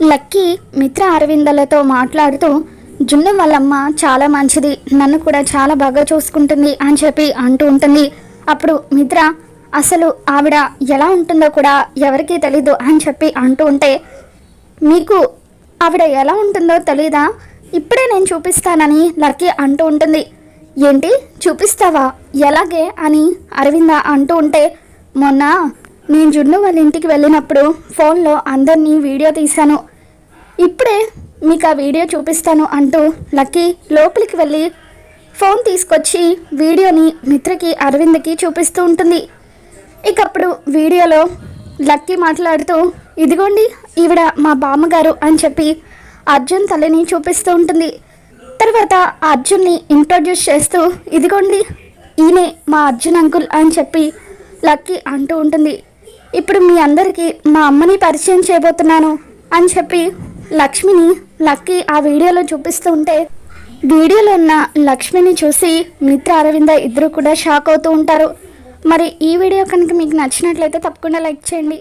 Lucky మిత్ర అరవిందలతో మాట్లాడుతూ జున్ను వాళ్ళమ్మ చాలా మంచిది, నన్ను కూడా చాలా బాగా చూసుకుంటుంది అని చెప్పి అంటూ ఉంటుంది. అప్పుడు మిత్ర అసలు ఆవిడ ఎలా ఉంటుందో కూడా ఎవరికీ తెలీదు అని చెప్పి అంటూ ఉంటే, మీకు ఆవిడ ఎలా ఉంటుందో తెలీదా, ఇప్పుడే నేను చూపిస్తానని లక్కీ అంటూ ఉంటుంది. ఏంటి చూపిస్తావా, ఎలాగే అని అరవింద అంటూ ఉంటే, మొన్న నేను జున్ను వాళ్ళ ఇంటికి వెళ్ళినప్పుడు ఫోన్లో అందరినీ వీడియో తీశాను, ఇప్పుడే మీకు ఆ వీడియో చూపిస్తాను అంటూ లక్కీ లోపలికి వెళ్ళి ఫోన్ తీసుకొచ్చి వీడియోని మిత్రకి అరవింద్కి చూపిస్తూ ఉంటుంది. ఇకప్పుడు వీడియోలో లక్కీ మాట్లాడుతూ, ఇదిగోండి ఈవిడ మా బామ్మగారు అని చెప్పి అర్జున్ తల్లిని చూపిస్తూ ఉంటుంది. తర్వాత అర్జున్ని ఇంట్రొడ్యూస్ చేస్తూ, ఇదిగోండి ఈయనే మా అర్జున్ అంకుల్ అని చెప్పి లక్కీ అంటూ ఉంటుంది. ఇప్పుడు మీ అందరికీ మా అమ్మని పరిచయం చేయబోతున్నాను అని చెప్పి లక్ష్మిని లక్కీ ఆ వీడియోలో చూపిస్తూ ఉంటే, వీడియోలో ఉన్న లక్ష్మిని చూసి మిత్ర అరవింద ఇద్దరు కూడా షాక్ అవుతూ ఉంటారు. మరి ఈ వీడియో కనుక మీకు నచ్చినట్లయితే తప్పకుండా లైక్ చేయండి.